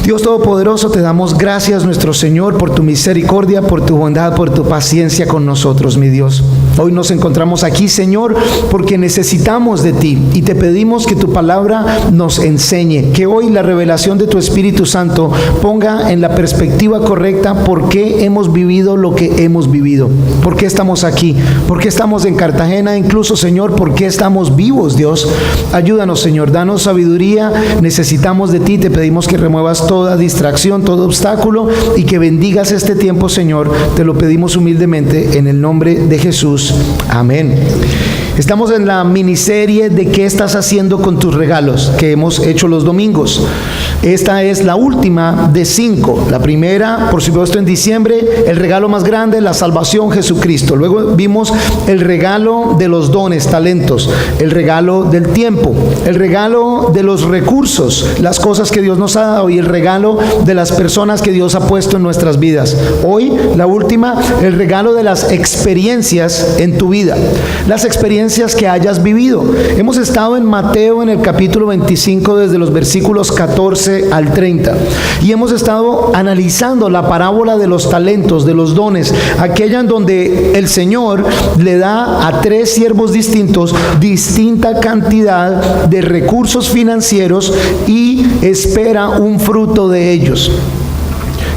Dios Todopoderoso, te damos gracias, nuestro Señor, por tu misericordia, por tu bondad, por tu paciencia con nosotros, mi Dios. Hoy nos encontramos aquí, Señor, porque necesitamos de ti y te pedimos que tu palabra nos enseñe, que hoy la revelación de tu Espíritu Santo ponga en la perspectiva correcta por qué hemos vivido lo que hemos vivido, por qué estamos aquí, por qué estamos en Cartagena, incluso, Señor, por qué estamos vivos, Dios. Ayúdanos, Señor, danos sabiduría, necesitamos de ti, te pedimos que remuevas toda distracción, todo obstáculo y que bendigas este tiempo, Señor. Te lo pedimos humildemente en el nombre de Jesús. Amén. Estamos en la miniserie de ¿qué estás haciendo con tus regalos?, que hemos hecho los domingos. Esta es la última de 5. La primera, por supuesto, en diciembre, el regalo más grande, la salvación, Jesucristo. Luego vimos el regalo de los dones, talentos, el regalo del tiempo, el regalo de los recursos, las cosas que Dios nos ha dado, y el regalo de las personas que Dios ha puesto en nuestras vidas. Hoy, la última, el regalo de las experiencias en tu vida, las experiencias que hayas vivido. Hemos estado en Mateo, en el capítulo 25, desde los versículos 14 al 30, y hemos estado analizando la parábola de los talentos, de los dones, aquella en donde el Señor le da a 3 siervos distintos distinta cantidad de recursos financieros y espera un fruto de ellos.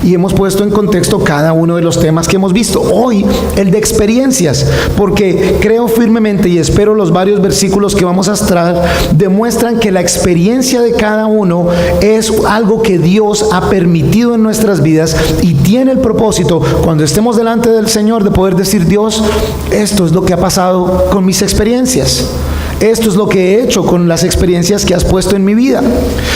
Y hemos puesto en contexto cada uno de los temas que hemos visto. Hoy, el de experiencias, porque creo firmemente y espero los varios versículos que vamos a extraer demuestran que la experiencia de cada uno es algo que Dios ha permitido en nuestras vidas y tiene el propósito, cuando estemos delante del Señor, de poder decir: Dios, esto es lo que ha pasado con mis experiencias. Esto es lo que he hecho con las experiencias que has puesto en mi vida.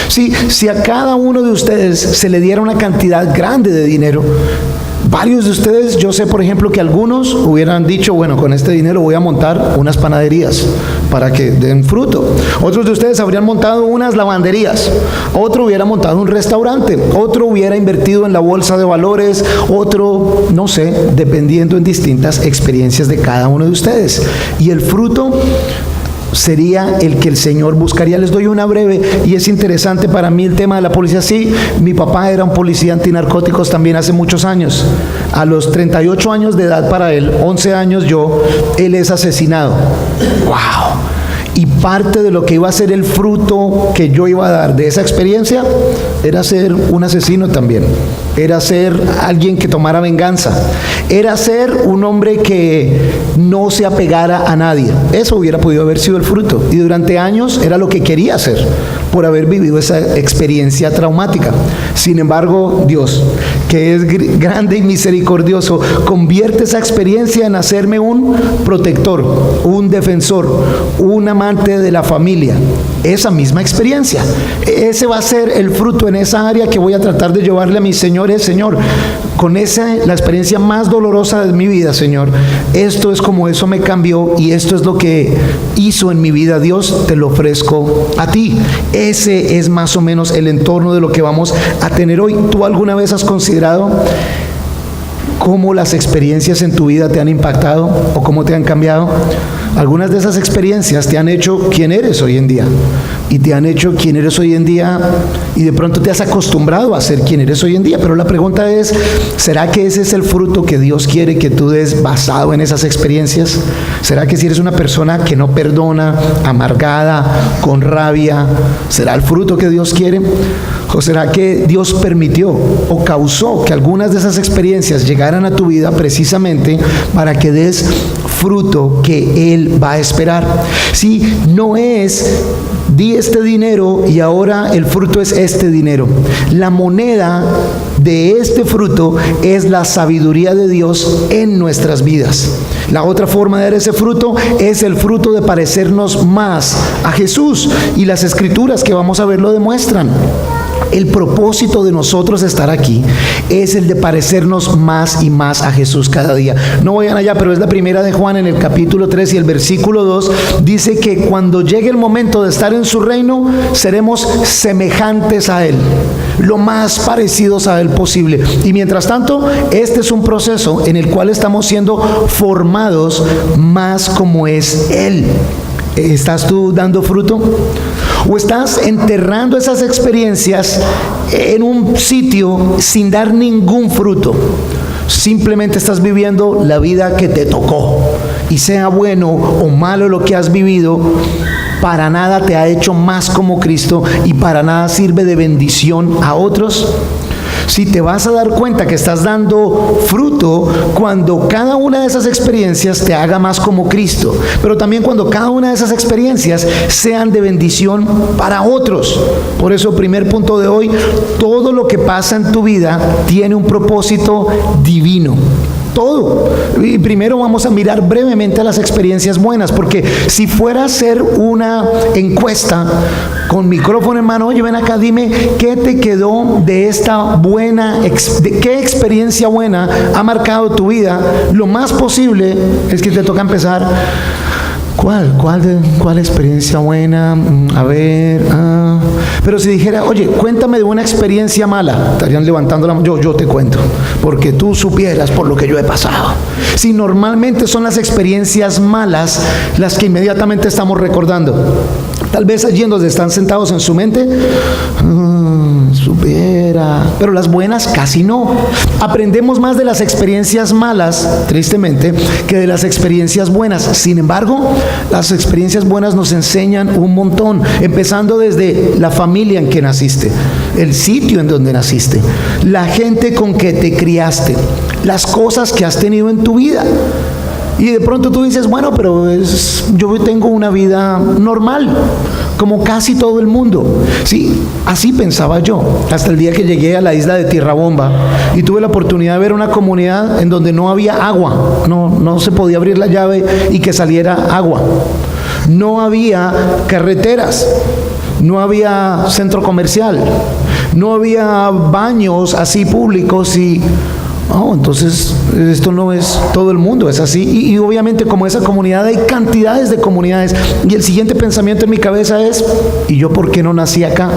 Si a cada uno de ustedes se le diera una cantidad grande de dinero, varios de ustedes, yo sé por ejemplo que algunos hubieran dicho: bueno, con este dinero voy a montar unas panaderías para que den fruto. Otros de ustedes habrían montado unas lavanderías. Otro hubiera montado un restaurante. Otro hubiera invertido en la bolsa de valores. Otro, no sé, dependiendo en distintas experiencias de cada uno de ustedes. Y el fruto sería el que el Señor buscaría. Les doy una breve, y es interesante para mí el tema de la policía. Sí, mi papá era un policía antinarcóticos también hace muchos años. A los 38 años de edad para él, 11 años yo, él es asesinado. ¡Wow! Y parte de lo que iba a ser el fruto que yo iba a dar de esa experiencia era ser un asesino también. Era ser alguien que tomara venganza. Era ser un hombre que no se apegara a nadie. Eso hubiera podido haber sido el fruto. Y durante años era lo que quería hacer, por haber vivido esa experiencia traumática. Sin embargo, Dios, que es grande y misericordioso, convierte esa experiencia en hacerme un protector, un defensor, un amante de la familia. Esa misma experiencia, ese va a ser el fruto en esa área que voy a tratar de llevarle a mis señores. Señor, con esa, la experiencia más dolorosa de mi vida, Señor, esto es como eso me cambió y esto es lo que hizo en mi vida. Dios, te lo ofrezco a ti. Ese es más o menos el entorno de lo que vamos a tener hoy. ¿Tú alguna vez has considerado cómo las experiencias en tu vida te han impactado o cómo te han cambiado? Algunas de esas experiencias te han hecho quien eres hoy en día, y te han hecho quien eres hoy en día, y de pronto te has acostumbrado a ser quien eres hoy en día. Pero la pregunta es, ¿será que ese es el fruto que Dios quiere que tú des basado en esas experiencias? ¿Será que si eres una persona que no perdona, amargada, con rabia, será el fruto que Dios quiere? ¿O será que Dios permitió o causó que algunas de esas experiencias llegaran a tu vida precisamente para que des fruto que Él va a esperar? Si no es: di este dinero y ahora el fruto es este dinero. La moneda de este fruto es la sabiduría de Dios en nuestras vidas. La otra forma de dar ese fruto es el fruto de parecernos más a Jesús, y las escrituras que vamos a ver lo demuestran. El propósito de nosotros estar aquí es el de parecernos más y más a Jesús cada día. No vayan allá, pero es la primera de Juan en el capítulo 3 y el versículo 2. Dice que cuando llegue el momento de estar en su reino, seremos semejantes a Él, lo más parecidos a Él posible. Y mientras tanto, este es un proceso en el cual estamos siendo formados más como es Él. ¿Estás tú dando fruto? ¿O estás enterrando esas experiencias en un sitio sin dar ningún fruto? Simplemente estás viviendo la vida que te tocó, y sea bueno o malo lo que has vivido, para nada te ha hecho más como Cristo y para nada sirve de bendición a otros. Si te vas a dar cuenta que estás dando fruto cuando cada una de esas experiencias te haga más como Cristo, pero también cuando cada una de esas experiencias sean de bendición para otros. Por eso, primer punto de hoy, todo lo que pasa en tu vida tiene un propósito divino. Todo. Y primero vamos a mirar brevemente las experiencias buenas, porque si fuera a hacer una encuesta con micrófono en mano, oye, ven acá, dime qué te quedó de esta buena, de qué experiencia buena ha marcado tu vida. Lo más posible es que te toca empezar. ¿Cuál experiencia buena? A ver, pero si dijera, oye, cuéntame de una experiencia mala, estarían levantando la mano. Yo te cuento, porque tú supieras por lo que yo he pasado. Si normalmente son las experiencias malas las que inmediatamente estamos recordando. Tal vez allí en donde están sentados en su mente, supiera, pero las buenas casi no. Aprendemos más de las experiencias malas, tristemente, que de las experiencias buenas. Sin embargo, las experiencias buenas nos enseñan un montón, empezando desde la familia en que naciste, el sitio en donde naciste, la gente con que te criaste, las cosas que has tenido en tu vida. Y de pronto tú dices, bueno, pero yo tengo una vida normal, como casi todo el mundo. Sí, así pensaba yo, hasta el día que llegué a la isla de Tierra Bomba y tuve la oportunidad de ver una comunidad en donde no había agua, no se podía abrir la llave y que saliera agua. No había carreteras, no había centro comercial, no había baños así públicos y... entonces esto no es todo el mundo, es así. Y obviamente como esa comunidad hay cantidades de comunidades. Y el siguiente pensamiento en mi cabeza es, ¿y yo por qué no nací acá?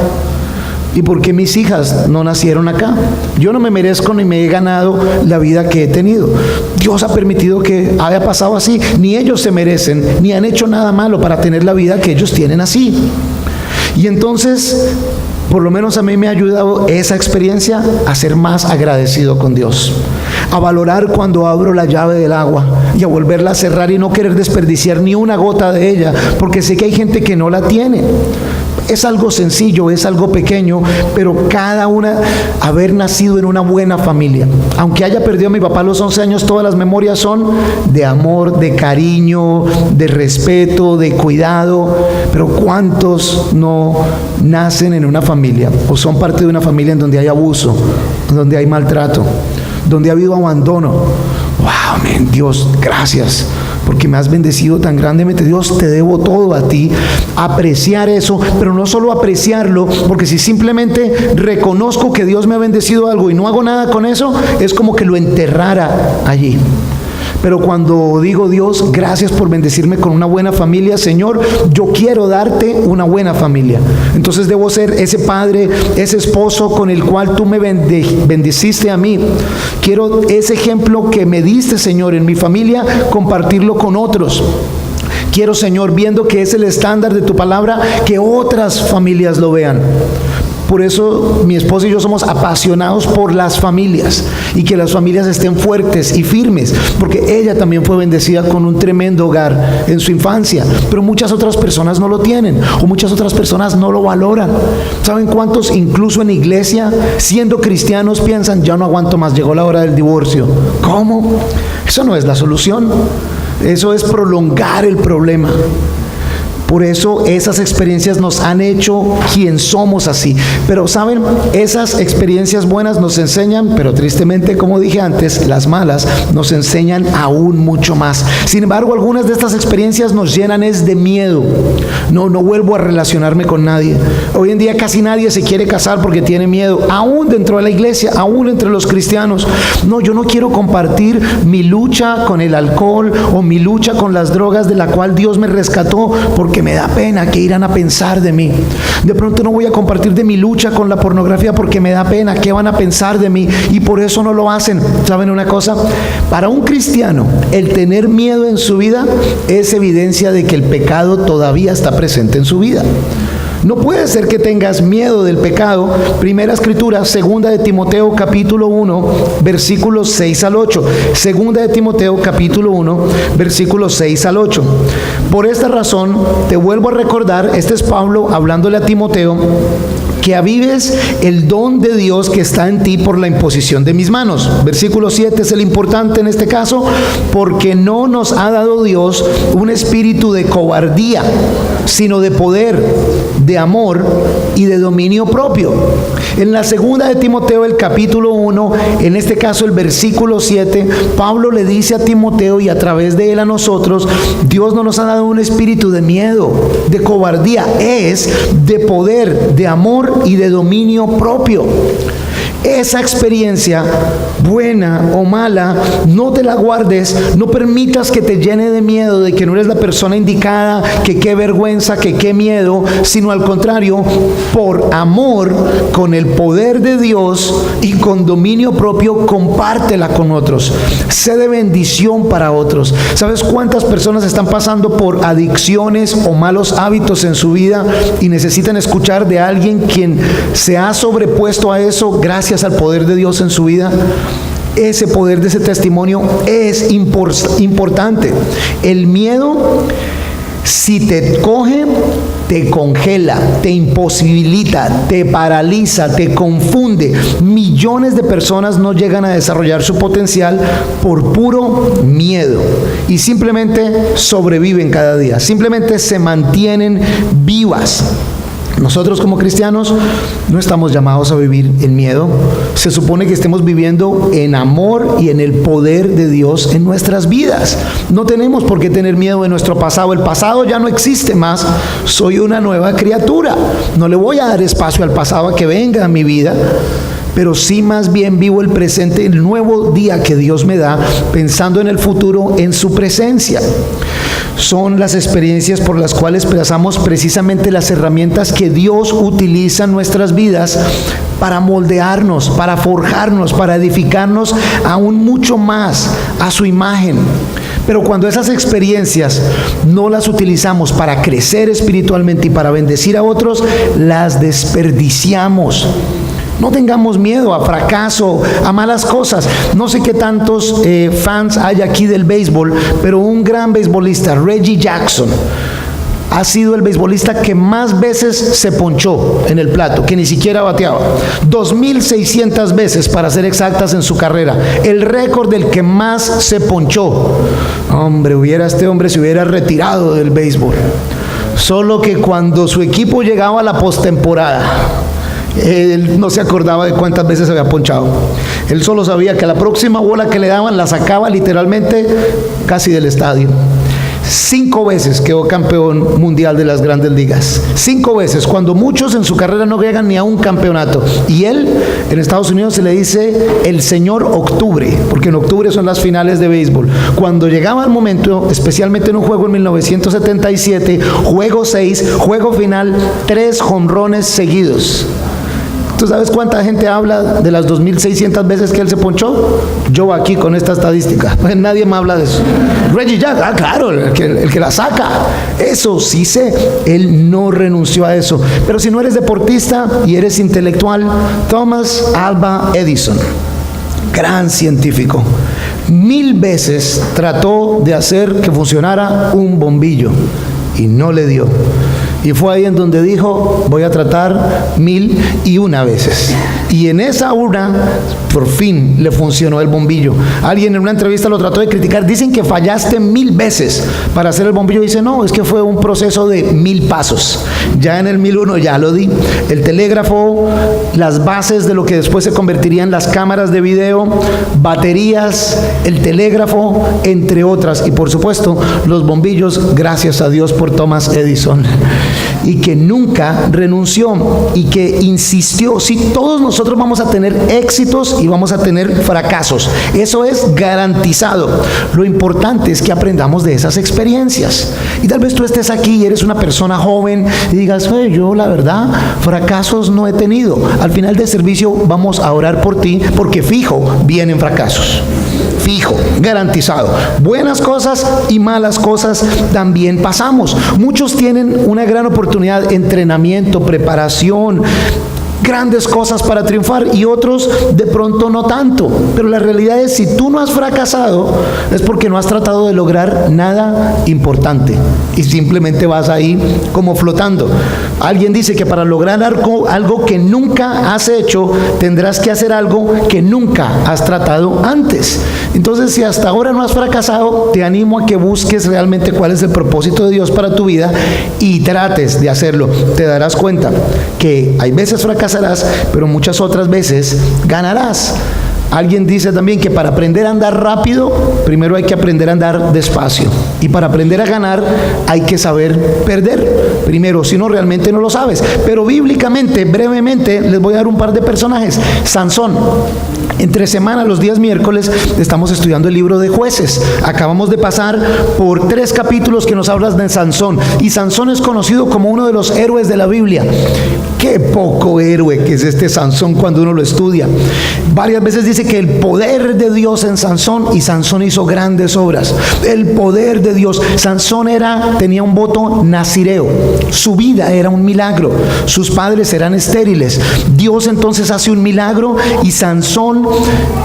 ¿Y por qué mis hijas no nacieron acá? Yo no me merezco ni me he ganado la vida que he tenido. Dios ha permitido que haya pasado así. Ni ellos se merecen, ni han hecho nada malo para tener la vida que ellos tienen así. Y entonces... por lo menos a mí me ha ayudado esa experiencia a ser más agradecido con Dios, a valorar cuando abro la llave del agua y a volverla a cerrar y no querer desperdiciar ni una gota de ella, porque sé que hay gente que no la tiene. Es algo sencillo, es algo pequeño, pero cada una, haber nacido en una buena familia. Aunque haya perdido a mi papá a los 11 años, todas las memorias son de amor, de cariño, de respeto, de cuidado. Pero ¿cuántos no nacen en una familia o son parte de una familia en donde hay abuso, donde hay maltrato, donde ha habido abandono? ¡Wow, man! Dios, gracias, porque me has bendecido tan grandemente. Dios, te debo todo a ti. Apreciar eso, pero no solo apreciarlo, porque si simplemente reconozco que Dios me ha bendecido algo y no hago nada con eso, es como que lo enterrara allí. Pero cuando digo, Dios, gracias por bendecirme con una buena familia, Señor, yo quiero darte una buena familia. Entonces debo ser ese padre, ese esposo con el cual tú me bendeciste a mí. Quiero ese ejemplo que me diste, Señor, en mi familia, compartirlo con otros. Quiero, Señor, viendo que es el estándar de tu palabra, que otras familias lo vean. Por eso mi esposa y yo somos apasionados por las familias y que las familias estén fuertes y firmes, porque ella también fue bendecida con un tremendo hogar en su infancia, pero muchas otras personas no lo tienen o muchas otras personas no lo valoran. ¿Saben cuántos incluso en iglesia, siendo cristianos, piensan, ya no aguanto más, llegó la hora del divorcio? ¿Cómo? Eso no es la solución, eso es prolongar el problema. Por eso esas experiencias nos han hecho quien somos así. Pero saben, esas experiencias buenas nos enseñan, pero tristemente, como dije antes, las malas nos enseñan aún mucho más. Sin embargo, algunas de estas experiencias nos llenan es de miedo. No vuelvo a relacionarme con nadie. Hoy en día casi nadie se quiere casar porque tiene miedo, aún dentro de la iglesia, aún entre los cristianos. No, yo no quiero compartir mi lucha con el alcohol o mi lucha con las drogas de la cual Dios me rescató, porque porque me da pena qué irán a pensar de mí. De pronto no voy a compartir de mi lucha con la pornografía porque me da pena qué van a pensar de mí, y por eso no lo hacen. ¿Saben una cosa? Para un cristiano, el tener miedo en su vida es evidencia de que el pecado todavía está presente en su vida. No puede ser que tengas miedo del pecado. Primera Escritura, segunda de Timoteo capítulo 1, versículos 6 al 8. Segunda de Timoteo capítulo 1, versículos 6 al 8. Por esta razón, te vuelvo a recordar, este es Pablo hablándole a Timoteo, que avives el don de Dios que está en ti por la imposición de mis manos. Versículo 7 es el importante en este caso, porque no nos ha dado Dios un espíritu de cobardía, sino de poder, de amor y de dominio propio. En la segunda de Timoteo, el capítulo 1, en este caso el versículo 7, Pablo le dice a Timoteo y a través de él a nosotros, Dios no nos ha dado un espíritu de miedo, de cobardía, es de poder, de amor y de dominio propio. Esa experiencia, buena o mala, no te la guardes, no permitas que te llene de miedo, de que no eres la persona indicada, que qué vergüenza, que qué miedo, sino al contrario, por amor, con el poder de Dios y con dominio propio, compártela con otros. Sé de bendición para otros. ¿Sabes cuántas personas están pasando por adicciones o malos hábitos en su vida y necesitan escuchar de alguien quien se ha sobrepuesto a eso gracias al poder de Dios en su vida? Ese poder de ese testimonio es importante. El miedo, si te coge, te congela, te imposibilita, te paraliza, te confunde. Millones de personas no llegan a desarrollar su potencial por puro miedo y simplemente sobreviven cada día, simplemente se mantienen vivas. Nosotros como cristianos no estamos llamados a vivir en miedo. Se supone que estemos viviendo en amor y en el poder de Dios en nuestras vidas. No tenemos por qué tener miedo de nuestro pasado. El pasado ya no existe más. Soy una nueva criatura. No le voy a dar espacio al pasado a que venga a mi vida, pero sí más bien vivo el presente, el nuevo día que Dios me da, pensando en el futuro, en su presencia. Son las experiencias por las cuales pasamos precisamente las herramientas que Dios utiliza en nuestras vidas para moldearnos, para forjarnos, para edificarnos aún mucho más a su imagen. Pero cuando esas experiencias no las utilizamos para crecer espiritualmente y para bendecir a otros, las desperdiciamos. No tengamos miedo a fracaso, a malas cosas. No sé qué tantos fans hay aquí del béisbol, pero un gran beisbolista, Reggie Jackson, ha sido el beisbolista que más veces se ponchó en el plato, que ni siquiera bateaba. 2,600 veces, para ser exactas, en su carrera. El récord del que más se ponchó. Este hombre se hubiera retirado del béisbol. Solo que cuando su equipo llegaba a la postemporada, él no se acordaba de cuántas veces se había ponchado. Él solo sabía que la próxima bola que le daban la sacaba literalmente casi del estadio. 5 veces quedó campeón mundial de las grandes ligas. 5 veces, cuando muchos en su carrera no llegan ni a un campeonato. Y él, en Estados Unidos se le dice el señor octubre, porque en octubre son las finales de béisbol. Cuando llegaba el momento, especialmente en un juego en 1977, juego 6, juego final, 3 jonrones seguidos. ¿Tú sabes cuánta gente habla de las 2,600 veces que él se ponchó? Yo aquí con esta estadística. Pues nadie me habla de eso. Reggie Jackson, claro, el que la saca. Eso sí sé. Él no renunció a eso. Pero si no eres deportista y eres intelectual, Thomas Alva Edison, gran científico, 1000 veces trató de hacer que funcionara un bombillo y no le dio. Y fue ahí en donde dijo, voy a tratar 1001 veces. Y en esa una, por fin le funcionó el bombillo. Alguien en una entrevista lo trató de criticar. Dicen que fallaste 1000 veces para hacer el bombillo. Dice, no, es que fue un proceso de 1000 pasos. Ya en el 1001 ya lo di. El telégrafo, las bases de lo que después se convertirían las cámaras de video, baterías, el telégrafo, entre otras. Y por supuesto, los bombillos, gracias a Dios por Thomas Edison. y que nunca renunció y que insistió. Sí, todos nosotros vamos a tener éxitos y vamos a tener fracasos. Eso es garantizado. Lo importante es que aprendamos de esas experiencias. Y tal vez tú estés aquí y eres una persona joven y digas, yo la verdad, fracasos no he tenido. Al final del servicio vamos a orar por ti, porque fijo, vienen fracasos. Fijo, garantizado. Buenas cosas y malas cosas también pasamos. Muchos tienen una gran oportunidad, entrenamiento, preparación, grandes cosas para triunfar, y otros de pronto no tanto. Pero la realidad es, si tú no has fracasado, es porque no has tratado de lograr nada importante y simplemente vas ahí como flotando. Alguien dice que para lograr algo que nunca has hecho, tendrás que hacer algo que nunca has tratado antes. Entonces, si hasta ahora no has fracasado, te animo a que busques realmente cuál es el propósito de Dios para tu vida y trates de hacerlo. Te darás cuenta que hay veces fracasarás, pero muchas otras veces ganarás. Alguien dice también que para aprender a andar rápido, primero hay que aprender a andar despacio. Y para aprender a ganar, hay que saber perder primero, si no, realmente no lo sabes. Pero bíblicamente, brevemente, les voy a dar un par de personajes. Sansón. Entre semana, los días miércoles, estamos estudiando el libro de Jueces. Acabamos de pasar por 3 capítulos que nos hablan de Sansón. Y Sansón es conocido como uno de los héroes de la Biblia. Qué poco héroe que es este Sansón cuando uno lo estudia. Varias veces dice que el poder de Dios en Sansón, y Sansón hizo grandes obras. El poder de Dios. Sansón tenía un voto nazireo. Su vida era un milagro. Sus padres eran estériles. Dios entonces hace un milagro y Sansón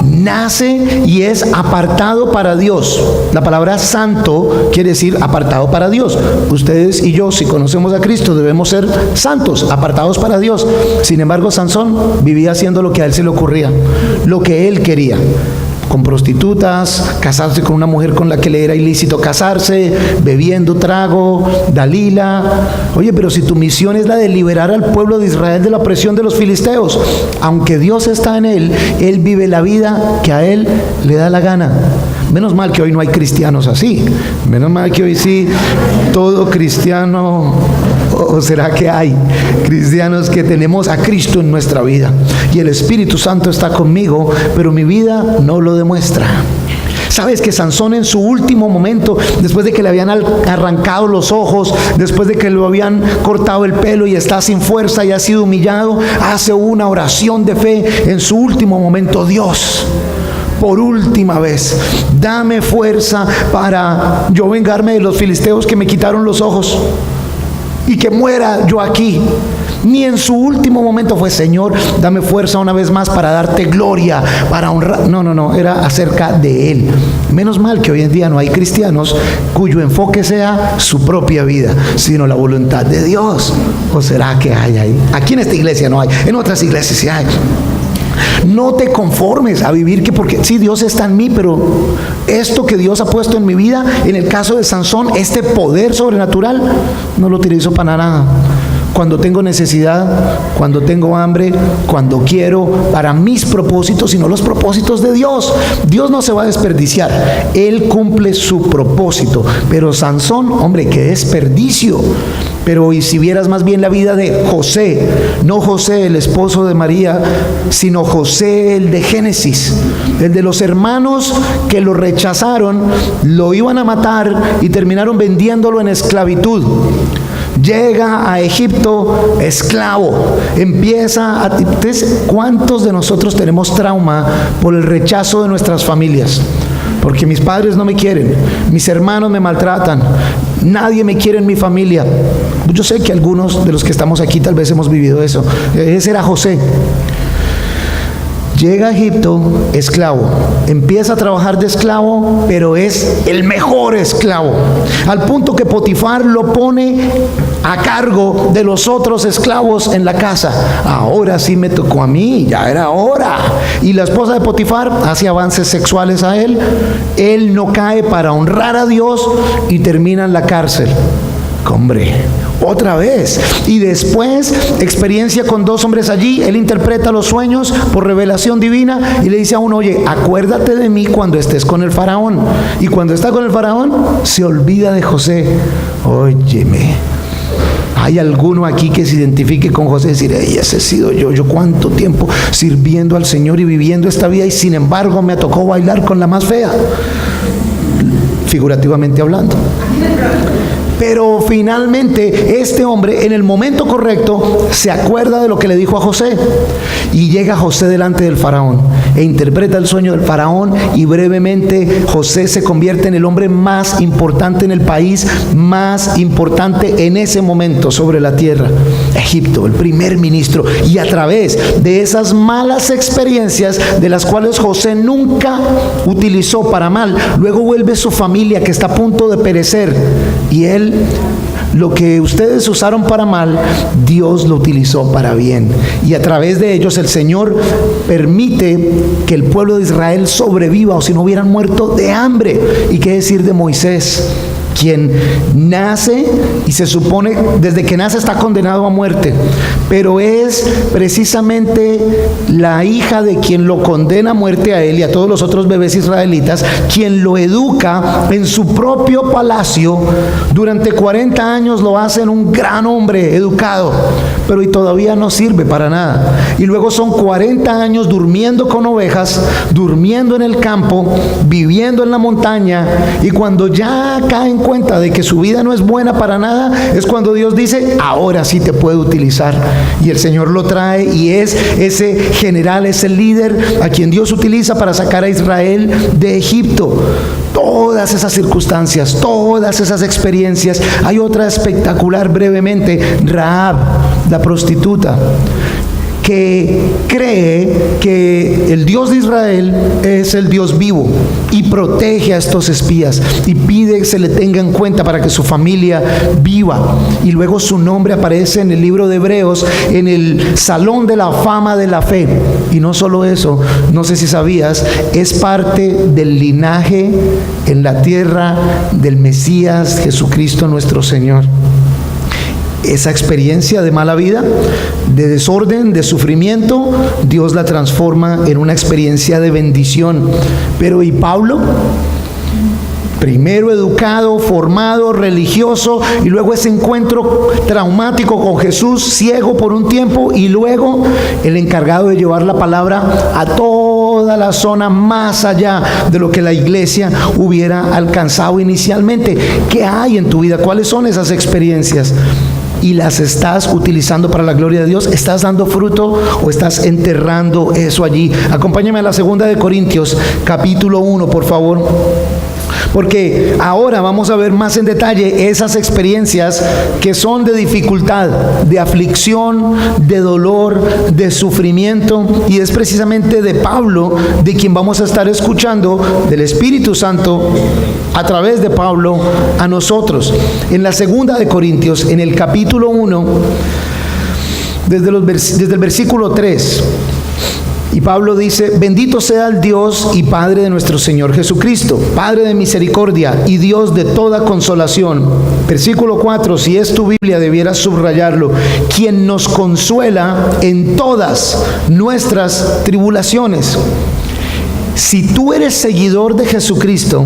nace y es apartado para Dios. La palabra santo quiere decir apartado para Dios. Ustedes y yo, si conocemos a Cristo, debemos ser santos, apartados para Dios. Sin embargo, Sansón vivía haciendo lo que a él se le ocurría, lo que él quería, con prostitutas, casarse con una mujer con la que le era ilícito casarse, bebiendo trago, Dalila. Oye, pero si tu misión es la de liberar al pueblo de Israel de la opresión de los filisteos, aunque Dios está en él, él vive la vida que a él le da la gana. Menos mal que hoy no hay cristianos así. Menos mal que hoy sí, todo cristiano, o será que hay cristianos que tenemos a Cristo en nuestra vida y el Espíritu Santo está conmigo, pero mi vida no lo demuestra. Sabes que Sansón, en su último momento, después de que le habían arrancado los ojos, después de que lo habían cortado el pelo y está sin fuerza y ha sido humillado, hace una oración de fe en su último momento: Dios, por última vez, dame fuerza para yo vengarme de los filisteos que me quitaron los ojos y que muera yo aquí. Ni en su último momento fue: Señor, dame fuerza una vez más para darte gloria, para honrar. No, era acerca de él. Menos mal que hoy en día no hay cristianos cuyo enfoque sea su propia vida, sino la voluntad de Dios. ¿O será que hay ahí? Aquí en esta iglesia no hay, en otras iglesias sí hay. No te conformes a vivir que porque sí, Dios está en mí, pero esto que Dios ha puesto en mi vida, en el caso de Sansón, este poder sobrenatural, no lo utilizo para nada. Cuando tengo necesidad, cuando tengo hambre, cuando quiero, para mis propósitos y no los propósitos de Dios. Dios no se va a desperdiciar, Él cumple su propósito. Pero Sansón, hombre, qué desperdicio. Pero y si vieras más bien la vida de José, no José el esposo de María, sino José el de Génesis, el de los hermanos que lo rechazaron, lo iban a matar y terminaron vendiéndolo en esclavitud. Llega a Egipto esclavo, empieza a... Entonces, ¿cuántos de nosotros tenemos trauma por el rechazo de nuestras familias? Porque mis padres no me quieren, mis hermanos me maltratan, nadie me quiere en mi familia. Yo sé que algunos de los que estamos aquí tal vez hemos vivido eso. Ese era José. Llega a Egipto esclavo, empieza a trabajar de esclavo, pero es el mejor esclavo, al punto que Potifar lo pone a cargo de los otros esclavos en la casa. Ahora sí me tocó a mí, ya era hora. Y la esposa de Potifar hace avances sexuales a él, él no cae para honrar a Dios y termina en la cárcel. Hombre, otra vez. Y después, experiencia con 2 hombres allí, él interpreta los sueños por revelación divina y le dice a uno: oye, acuérdate de mí cuando estés con el faraón. Y cuando está con el faraón, se olvida de José. Óyeme, ¿Hay alguno aquí que se identifique con José y decir, ese he sido yo cuánto tiempo sirviendo al Señor y viviendo esta vida y sin embargo me tocó bailar con la más fea? Figurativamente hablando. Pero finalmente este hombre en el momento correcto se acuerda de lo que le dijo a José y llega José delante del faraón e interpreta el sueño del faraón, y brevemente José se convierte en el hombre más importante en el país, más importante en ese momento sobre la tierra, Egipto, el primer ministro. Y a través de esas malas experiencias, de las cuales José nunca utilizó para mal, luego vuelve su familia que está a punto de perecer, y él, lo que ustedes usaron para mal, Dios lo utilizó para bien. Y a través de ellos el Señor permite que el pueblo de Israel sobreviva, o si no hubieran muerto de hambre. ¿Y qué decir de Moisés, quien nace y se supone desde que nace está condenado a muerte, pero es precisamente la hija de quien lo condena a muerte a él y a todos los otros bebés israelitas, quien lo educa en su propio palacio? Durante 40 años lo hace en un gran hombre educado, pero y todavía no sirve para nada. Y luego son 40 años durmiendo con ovejas, durmiendo en el campo, viviendo en la montaña, y cuando ya cae en cuenta de que su vida no es buena para nada, es cuando Dios dice, ahora sí te puedo utilizar. Y el Señor lo trae y es ese general, ese líder a quien Dios utiliza para sacar a Israel de Egipto. Todas esas circunstancias, todas esas experiencias. Hay otra espectacular brevemente, Rahab, la prostituta, que cree que el Dios de Israel es el Dios vivo y protege a estos espías y pide que se le tenga en cuenta para que su familia viva. Y luego su nombre aparece en el libro de Hebreos, en el Salón de la Fama de la Fe. Y no solo eso, no sé si sabías, es parte del linaje en la tierra del Mesías Jesucristo nuestro Señor. Esa experiencia de mala vida, de desorden, de sufrimiento, Dios la transforma en una experiencia de bendición. Pero ¿y Pablo? Primero educado, formado, religioso, y luego ese encuentro traumático con Jesús, ciego por un tiempo, y luego el encargado de llevar la palabra a toda la zona más allá de lo que la iglesia hubiera alcanzado inicialmente. ¿Qué hay en tu vida? ¿Cuáles son esas experiencias? ¿Y las estás utilizando para la gloria de Dios? ¿Estás dando fruto o estás enterrando eso allí? Acompáñame a la 2 de Corintios, capítulo 1, por favor. Porque ahora vamos a ver más en detalle esas experiencias que son de dificultad, de aflicción, de dolor, de sufrimiento. Y es precisamente de Pablo de quien vamos a estar escuchando, del Espíritu Santo a través de Pablo a nosotros. En la 2 de Corintios, en el capítulo 1, desde el versículo 3, y Pablo dice: bendito sea el Dios y Padre de nuestro Señor Jesucristo, Padre de misericordia y Dios de toda consolación. Versículo 4, si es tu Biblia debieras subrayarlo: quien nos consuela en todas nuestras tribulaciones. Si tú eres seguidor de Jesucristo,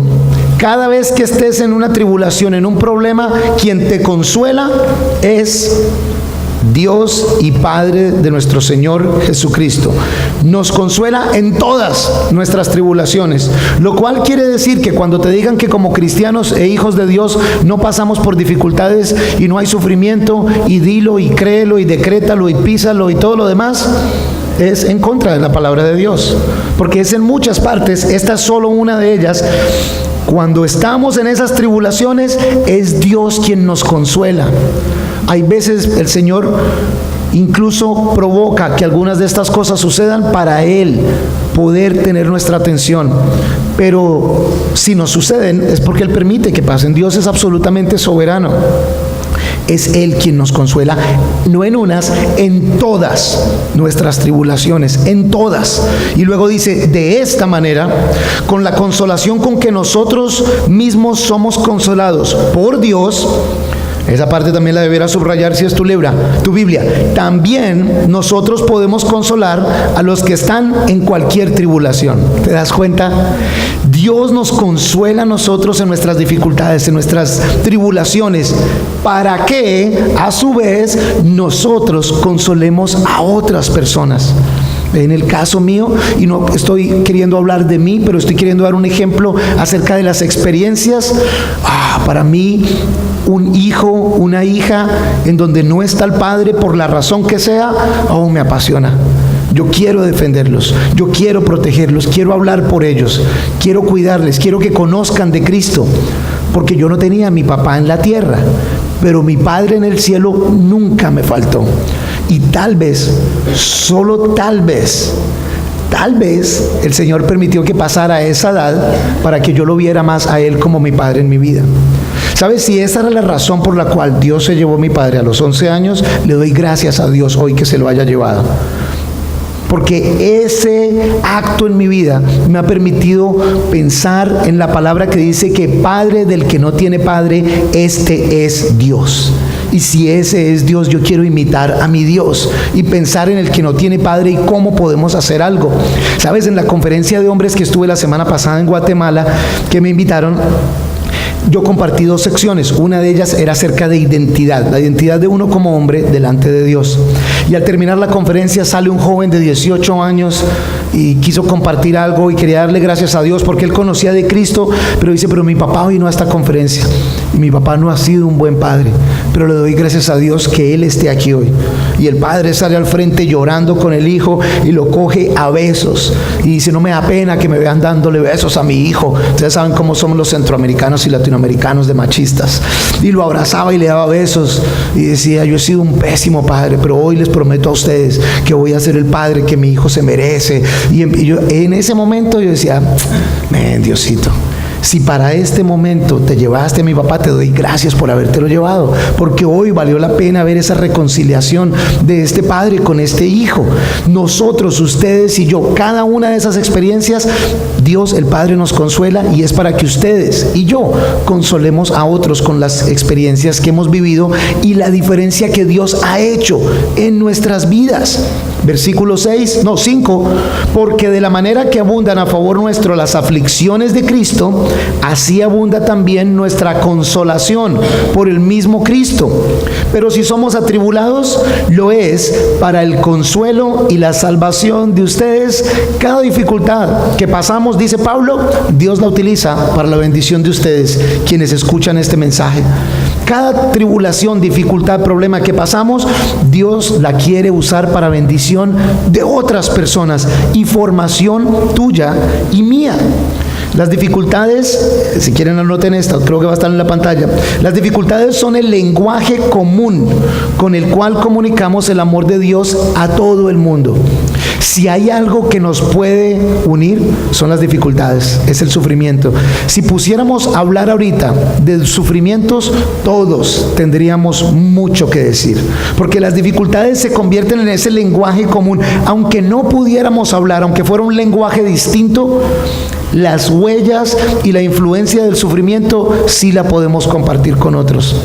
cada vez que estés en una tribulación, en un problema, quien te consuela es Dios y Padre de nuestro Señor Jesucristo. Nos consuela en todas nuestras tribulaciones, lo cual quiere decir que cuando te digan que como cristianos e hijos de Dios no pasamos por dificultades y no hay sufrimiento, y dilo y créelo y decrétalo y písalo y todo lo demás, es en contra de la palabra de Dios, porque es en muchas partes. Esta es solo una de ellas. Cuando estamos en esas tribulaciones, es Dios quien nos consuela. Hay veces el Señor incluso provoca que algunas de estas cosas sucedan para Él poder tener nuestra atención. Pero si nos suceden es porque Él permite que pasen. Dios es absolutamente soberano. Es Él quien nos consuela, no en unas, en todas nuestras tribulaciones, en todas. Y luego dice: de esta manera, con la consolación con que nosotros mismos somos consolados por Dios. Esa parte también la deberás subrayar si es tu Biblia. También nosotros podemos consolar a los que están en cualquier tribulación. ¿Te das cuenta? Dios nos consuela a nosotros en nuestras dificultades, en nuestras tribulaciones. para que a su vez nosotros consolemos a otras personas. En el caso mío, y no estoy queriendo hablar de mí, pero estoy queriendo dar un ejemplo acerca de las experiencias. Para mí, un hijo, una hija en donde no está el padre por la razón que sea, me apasiona. Yo quiero defenderlos, yo quiero protegerlos, quiero hablar por ellos, quiero cuidarles, quiero que conozcan de Cristo, porque yo no tenía a mi papá en la tierra, pero mi Padre en el cielo nunca me faltó. Y tal vez, solo tal vez el Señor permitió que pasara esa edad para que yo lo viera más a Él como mi Padre en mi vida. ¿Sabes? Si esa era la razón por la cual Dios se llevó a mi padre a los 11 años, le doy gracias a Dios hoy que se lo haya llevado. Porque ese acto en mi vida me ha permitido pensar en la palabra que dice que Padre del que no tiene padre, este es Dios. Y si ese es Dios, yo quiero imitar a mi Dios y pensar en el que no tiene padre y cómo podemos hacer algo. ¿Sabes? En la conferencia de hombres que estuve la semana pasada en Guatemala, que me invitaron, yo compartí 2 secciones. Una de ellas era acerca de identidad, la identidad de uno como hombre delante de Dios. Y al terminar la conferencia sale un joven de 18 años y quiso compartir algo y quería darle gracias a Dios porque él conocía de Cristo, pero dice, pero mi papá vino a esta conferencia y mi papá no ha sido un buen padre, pero le doy gracias a Dios que él esté aquí hoy. Y el padre sale al frente llorando con el hijo y lo coge a besos y dice, no me da pena que me vean dándole besos a mi hijo. Ustedes saben cómo somos los centroamericanos y latinoamericanos de machistas. Y lo abrazaba y le daba besos y decía, yo he sido un pésimo padre, pero hoy les prometo a ustedes que voy a ser el padre que mi hijo se merece. Y yo, en ese momento yo decía, Diosito, si para este momento te llevaste a mi papá, te doy gracias por habértelo llevado, porque hoy valió la pena ver esa reconciliación de este padre con este hijo. Nosotros, ustedes y yo, cada una de esas experiencias, Dios el Padre nos consuela y es para que ustedes y yo consolemos a otros con las experiencias que hemos vivido y la diferencia que Dios ha hecho en nuestras vidas. Versículo 5, porque de la manera que abundan a favor nuestro las aflicciones de Cristo, así abunda también nuestra consolación por el mismo Cristo. Pero si somos atribulados, lo es para el consuelo y la salvación de ustedes. Cada dificultad que pasamos, dice Pablo, Dios la utiliza para la bendición de ustedes, quienes escuchan este mensaje. Cada tribulación, dificultad, problema que pasamos, Dios la quiere usar para bendición de otras personas y formación tuya y mía. Las dificultades, si quieren anoten esto, creo que va a estar en la pantalla. Las dificultades son el lenguaje común con el cual comunicamos el amor de Dios a todo el mundo. Si hay algo que nos puede unir, son las dificultades, es el sufrimiento. Si pusiéramos a hablar ahorita de sufrimientos, todos tendríamos mucho que decir, porque las dificultades se convierten en ese lenguaje común. Aunque no pudiéramos hablar, aunque fuera un lenguaje distinto, las huellas y la influencia del sufrimiento sí la podemos compartir con otros.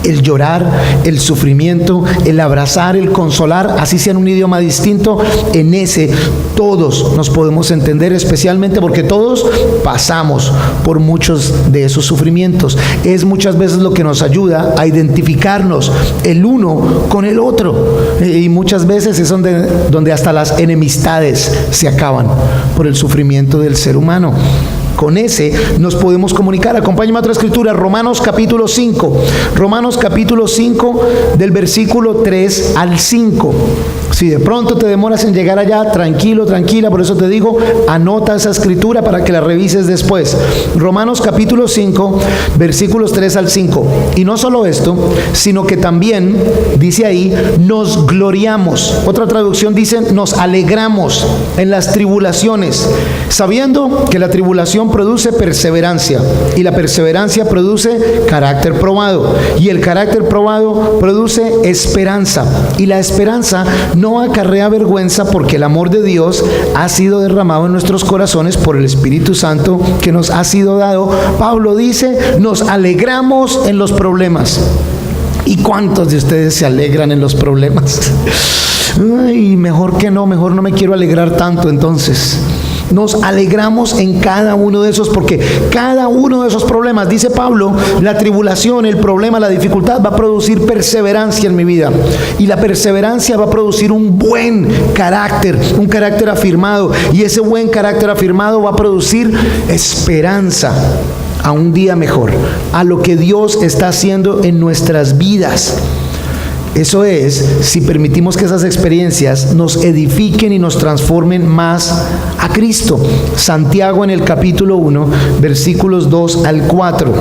El llorar, el sufrimiento, el abrazar, el consolar, así sea en un idioma distinto, en ese todos nos podemos entender, especialmente porque todos pasamos por muchos de esos sufrimientos. Es muchas veces lo que nos ayuda a identificarnos el uno con el otro, y muchas veces es donde hasta las enemistades se acaban por el sufrimiento del ser humano. Con ese nos podemos comunicar. Acompáñame a otra escritura, Romanos capítulo 5. Romanos capítulo 5 del versículo 3 al 5. Si de pronto te demoras en llegar allá, tranquilo, tranquila, por eso te digo, anota esa escritura para que la revises después. Romanos capítulo 5, versículos 3 al 5. Y no solo esto, sino que también, dice ahí, nos gloriamos. Otra traducción dice, nos alegramos en las tribulaciones, sabiendo que la tribulación produce perseverancia, y la perseverancia produce carácter probado, y el carácter probado produce esperanza, y la esperanza no acarrea vergüenza, porque el amor de Dios ha sido derramado en nuestros corazones por el Espíritu Santo que nos ha sido dado. Pablo dice, nos alegramos en los problemas. ¿Y cuántos de ustedes se alegran en los problemas? Ay, mejor no me quiero alegrar tanto entonces. Nos alegramos en cada uno de esos, porque cada uno de esos problemas, dice Pablo, la tribulación, el problema, la dificultad va a producir perseverancia en mi vida. Y la perseverancia va a producir un buen carácter, un carácter afirmado. Y ese buen carácter afirmado va a producir esperanza a un día mejor, a lo que Dios está haciendo en nuestras vidas. Eso es, si permitimos que esas experiencias nos edifiquen y nos transformen más a Cristo. Santiago en el capítulo 1, versículos 2 al 4,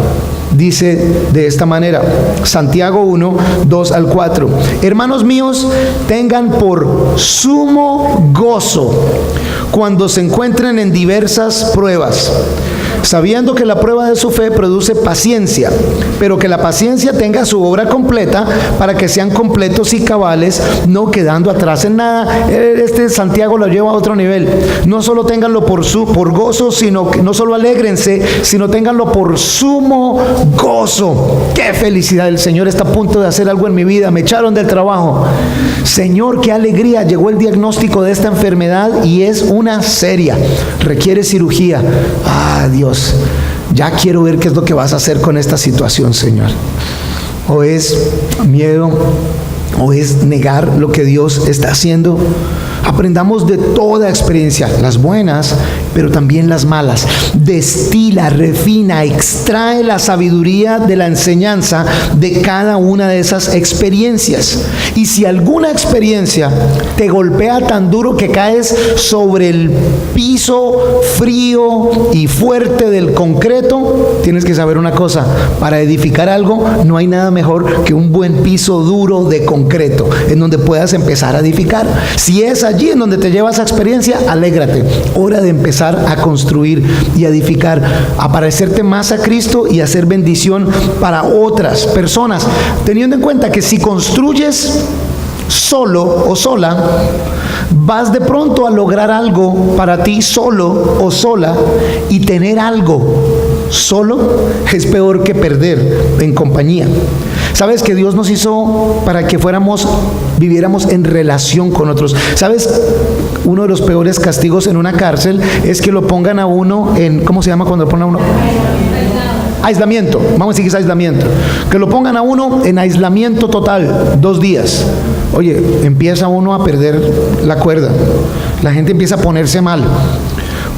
dice de esta manera, Santiago 1, 2 al 4. Hermanos míos, tengan por sumo gozo cuando se encuentren en diversas pruebas, sabiendo que la prueba de su fe produce paciencia, pero que la paciencia tenga su obra completa, para que sean completos y cabales, no quedando atrás en nada. Santiago lo lleva a otro nivel. No solo ténganlo por gozo, sino que no solo alégrense, sino ténganlo por sumo gozo. ¡Qué felicidad! El Señor está a punto de hacer algo en mi vida. Me echaron del trabajo. Señor, qué alegría. Llegó el diagnóstico de esta enfermedad y es una seria. Requiere cirugía. ¡Ah, Dios! Ya quiero ver qué es lo que vas a hacer con esta situación, Señor. O es miedo, o es negar lo que Dios está haciendo. Aprendamos de toda experiencia, las buenas, pero también las malas. Destila, refina, extrae la sabiduría de la enseñanza de cada una de esas experiencias. Y si alguna experiencia te golpea tan duro que caes sobre el piso frío y fuerte del concreto, tienes que saber una cosa: para edificar algo no hay nada mejor que un buen piso duro de concreto en donde puedas empezar a edificar. Si es allí en donde te lleva esa experiencia, alégrate. Hora de empezar a construir y a edificar, a parecerte más a Cristo y a hacer bendición para otras personas, teniendo en cuenta que si construyes solo o sola, vas de pronto a lograr algo para ti solo o sola, y tener algo solo es peor que perder en compañía. ¿Sabes que Dios nos hizo para que viviéramos en relación con otros? ¿Sabes? Uno de los peores castigos en una cárcel es que lo pongan a uno en, ¿cómo se llama cuando lo ponen a uno? Aislamiento. Vamos a decir que es aislamiento. Que lo pongan a uno en aislamiento total, 2 días. Oye, empieza uno a perder la cuerda. La gente empieza a ponerse mal.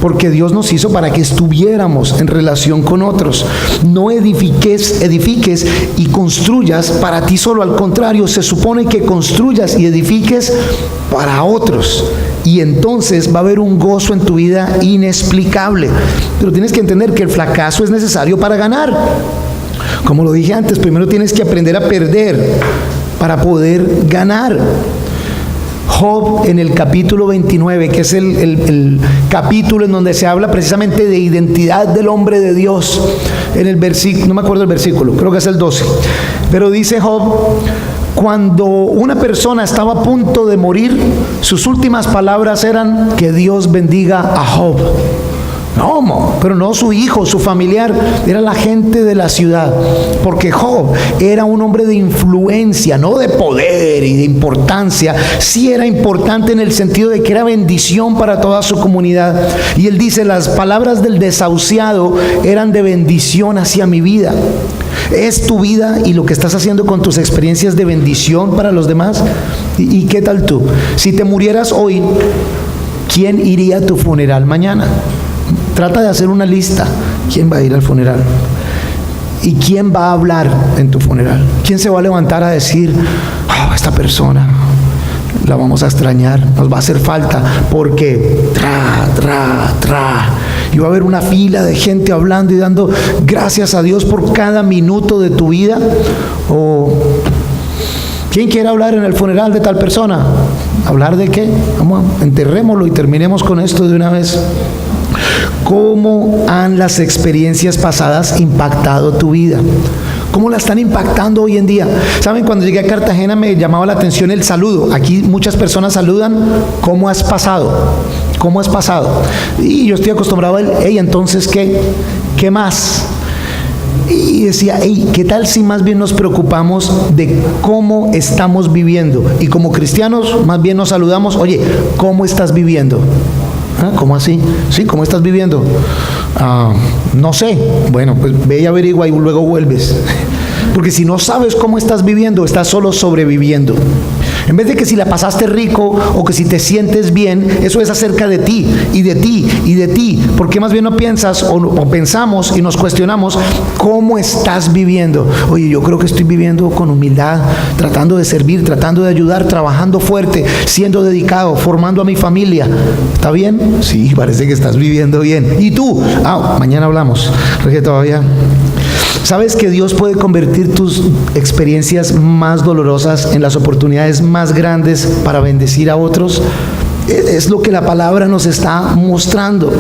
Porque Dios nos hizo para que estuviéramos en relación con otros. No edifiques y construyas para ti solo. Al contrario, se supone que construyas y edifiques para otros. Y entonces va a haber un gozo en tu vida inexplicable. Pero tienes que entender que el fracaso es necesario para ganar. Como lo dije antes, primero tienes que aprender a perder para poder ganar. Job, en el capítulo 29, que es el capítulo en donde se habla precisamente de identidad del hombre de Dios, en el versículo, no me acuerdo el versículo, creo que es el 12, pero dice Job: cuando una persona estaba a punto de morir, sus últimas palabras eran: que Dios bendiga a Job. No, pero no su hijo, su familiar, era la gente de la ciudad, porque Job era un hombre de influencia, no de poder y de importancia. Sí era importante en el sentido de que era bendición para toda su comunidad. Y él dice: las palabras del desahuciado eran de bendición hacia mi vida. ¿Es tu vida y lo que estás haciendo con tus experiencias de bendición para los demás? ¿Y qué tal tú? Si te murieras hoy, ¿quién iría a tu funeral mañana? Trata de hacer una lista. ¿Quién va a ir al funeral? ¿Y quién va a hablar en tu funeral? ¿Quién se va a levantar a decir: esta persona la vamos a extrañar, nos va a hacer falta, porque y va a haber una fila de gente hablando y dando gracias a Dios por cada minuto de tu vida? ¿O quién quiere hablar en el funeral de tal persona? ¿Hablar de qué? Vamos, enterrémoslo y terminemos con esto de una vez. ¿Cómo han las experiencias pasadas impactado tu vida? ¿Cómo la están impactando hoy en día? ¿Saben? Cuando llegué a Cartagena me llamaba la atención el saludo. Aquí muchas personas saludan: ¿cómo has pasado? ¿Cómo has pasado? Y yo estoy acostumbrado a él: hey, entonces, ¿qué más? Y decía: hey, ¿qué tal si más bien nos preocupamos de cómo estamos viviendo? Y como cristianos más bien nos saludamos: oye, ¿cómo estás viviendo? ¿Ah, cómo así? Sí, ¿cómo estás viviendo? No sé. Bueno, pues ve y averigua y luego vuelves. Porque si no sabes cómo estás viviendo, estás solo sobreviviendo. En vez de que si la pasaste rico o que si te sientes bien, eso es acerca de ti y de ti y de ti. ¿Por qué más bien no piensas o pensamos y nos cuestionamos cómo estás viviendo? Oye, yo creo que estoy viviendo con humildad, tratando de servir, tratando de ayudar, trabajando fuerte, siendo dedicado, formando a mi familia. ¿Está bien? Sí, parece que estás viviendo bien. ¿Y tú? Mañana hablamos. Porque todavía... ¿Sabes que Dios puede convertir tus experiencias más dolorosas en las oportunidades más grandes para bendecir a otros? Es lo que la palabra nos está mostrando,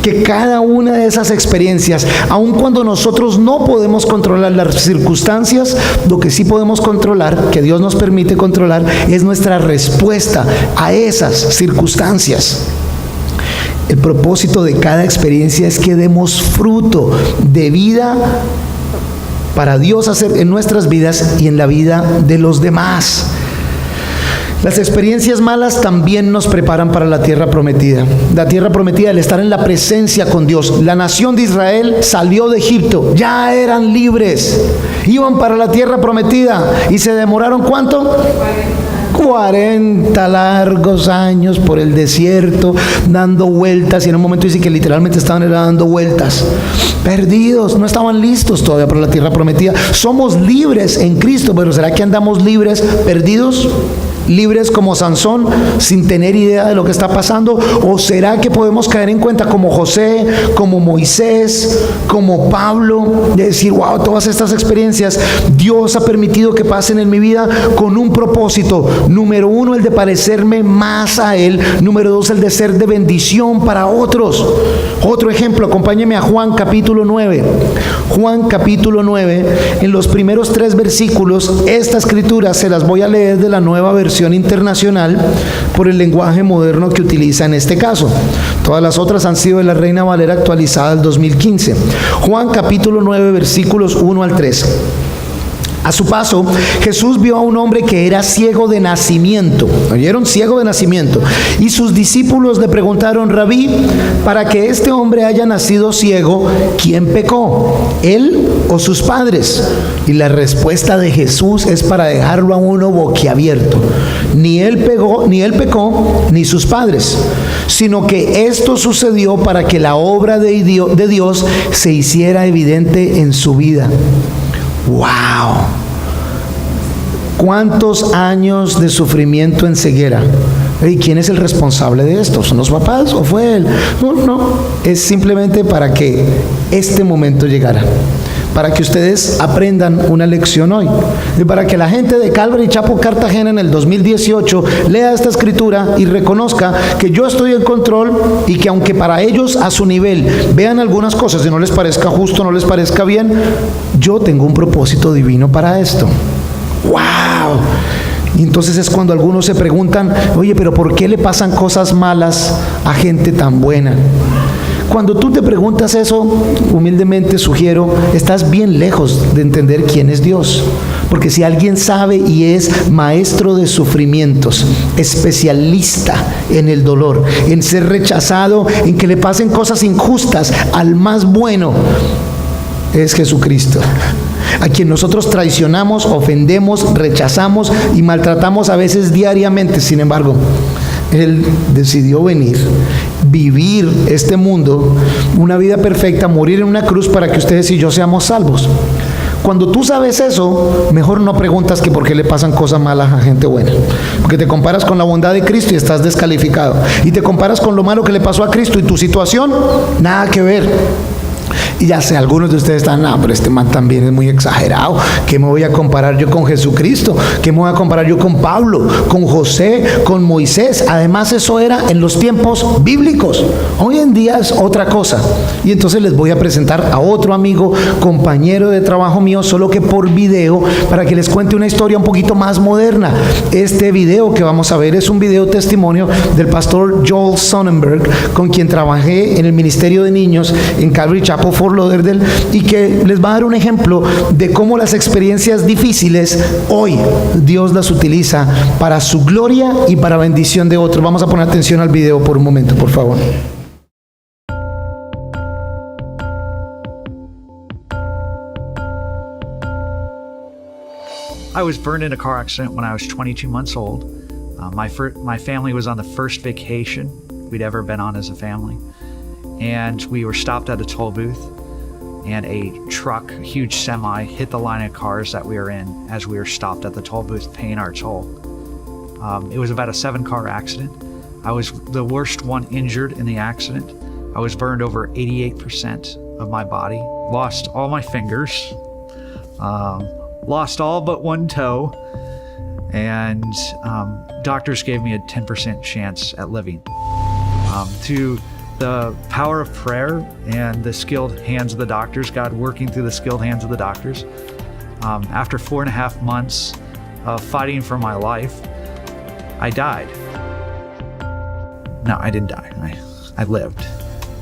que cada una de esas experiencias, aun cuando nosotros no podemos controlar las circunstancias, lo que sí podemos controlar, que Dios nos permite controlar, es nuestra respuesta a esas circunstancias. El propósito de cada experiencia es que demos fruto de vida para Dios hacer en nuestras vidas y en la vida de los demás. Las experiencias malas también nos preparan para la tierra prometida. La tierra prometida, el estar en la presencia con Dios. La nación de Israel salió de Egipto, ya eran libres, iban para la tierra prometida y se demoraron ¿cuánto? 40 largos años por el desierto, dando vueltas, y en un momento dice que literalmente estaban dando vueltas, perdidos, no estaban listos todavía para la tierra prometida. Somos libres en Cristo, pero ¿será que andamos libres, perdidos? ¿Libres como Sansón, sin tener idea de lo que está pasando? ¿O será que podemos caer en cuenta como José, como Moisés, como Pablo, de decir, wow, todas estas experiencias Dios ha permitido que pasen en mi vida con un propósito? Número 1, el de parecerme más a Él. Número 2, el de ser de bendición para otros. Otro ejemplo, acompáñeme a Juan capítulo 9. Juan capítulo 9, en los primeros 3 versículos, esta escritura se las voy a leer de la Nueva Versión Internacional por el lenguaje moderno que utiliza en este caso. Todas las otras han sido de la Reina Valera actualizada del 2015. Juan capítulo 9, versículos 1 al 3. A su paso, Jesús vio a un hombre que era ciego de nacimiento. ¿Oyeron? Ciego de nacimiento. Y sus discípulos le preguntaron, Rabí, para que este hombre haya nacido ciego, ¿quién pecó? ¿Él o sus padres? Y la respuesta de Jesús es para dejarlo a uno boquiabierto. Ni él pecó, ni sus padres, sino que esto sucedió para que la obra de Dios se hiciera evidente en su vida. ¡Wow! ¿Cuántos años de sufrimiento en ceguera? ¿Y quién es el responsable de esto? ¿Son los papás o fue él? No, es simplemente para que este momento llegara, para que ustedes aprendan una lección hoy, y para que la gente de Calvary Chapel Cartagena en el 2018 lea esta escritura y reconozca que yo estoy en control, y que aunque para ellos a su nivel vean algunas cosas y no les parezca justo, no les parezca bien, yo tengo un propósito divino para esto. ¡Wow! Y entonces es cuando algunos se preguntan, oye, pero ¿por qué le pasan cosas malas a gente tan buena? Cuando tú te preguntas eso, humildemente sugiero, estás bien lejos de entender quién es Dios. Porque si alguien sabe y es maestro de sufrimientos, especialista en el dolor, en ser rechazado, en que le pasen cosas injustas al más bueno, es Jesucristo, a quien nosotros traicionamos, ofendemos, rechazamos y maltratamos a veces diariamente. Sin embargo, Él decidió venir, vivir este mundo, una vida perfecta, morir en una cruz para que ustedes y yo seamos salvos. Cuando tú sabes eso, mejor no preguntas que por qué le pasan cosas malas a gente buena, porque te comparas con la bondad de Cristo y estás descalificado, y te comparas con lo malo que le pasó a Cristo y tu situación, nada que ver. Y ya sé, algunos de ustedes están, pero este man también es muy exagerado. ¿Qué me voy a comparar yo con Jesucristo? ¿Qué me voy a comparar yo con Pablo, con José, con Moisés? Además, eso era en los tiempos bíblicos. Hoy en día es otra cosa. Y entonces les voy a presentar a otro amigo, compañero de trabajo mío, solo que por video, para que les cuente una historia un poquito más moderna. Este video que vamos a ver es un video testimonio del pastor Joel Sonnenberg, con quien trabajé en el ministerio de niños en Calvary Chapel, Fort por lo de Él y que les va a dar un ejemplo de cómo las experiencias difíciles hoy Dios las utiliza para su gloria y para bendición de otros. Vamos a poner atención al video por un momento, por favor. I was burned in a car accident when I was 22 months old. My family was on the first vacation we'd ever been on as a family. And we were stopped at a toll booth, and a truck, a huge semi, hit the line of cars that we were in as we were stopped at the toll booth paying our toll. It was about a 7-car accident. I was the worst one injured in the accident. I was burned over 88% of my body, lost all my fingers, lost all but one toe, and doctors gave me a 10% chance at living. Through the power of prayer and the skilled hands of the doctors, God working through the skilled hands of the doctors, after 4.5 months of fighting for my life, I died. No, I didn't die. I lived.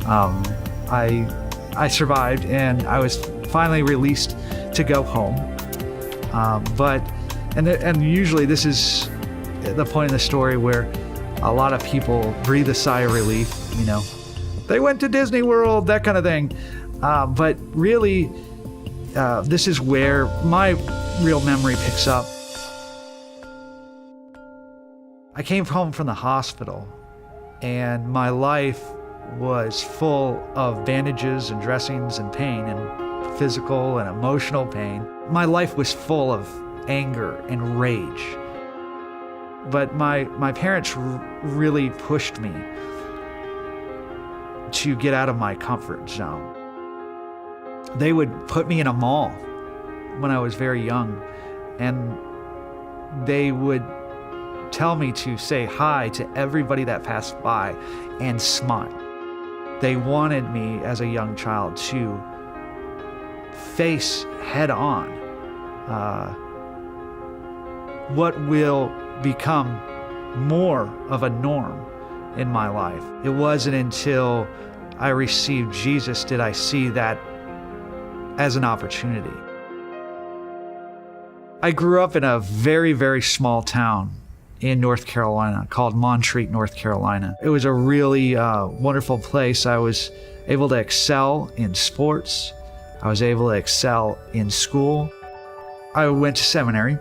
I survived, and I was finally released to go home. And usually this is the point in the story where a lot of people breathe a sigh of relief. You know, they went to Disney World, that kind of thing. But really, this is where my real memory picks up. I came home from the hospital, and my life was full of bandages and dressings and pain and physical and emotional pain. My life was full of anger and rage. But my parents really pushed me to get out of my comfort zone. They would put me in a mall when I was very young, and they would tell me to say hi to everybody that passed by and smile. They wanted me as a young child to face head on what will become more of a norm in my life. It wasn't until I received Jesus did I see that as an opportunity. I grew up in a very, very small town in North Carolina called Montreat, North Carolina. It was a really wonderful place. I was able to excel in sports. I was able to excel in school. I went to seminary.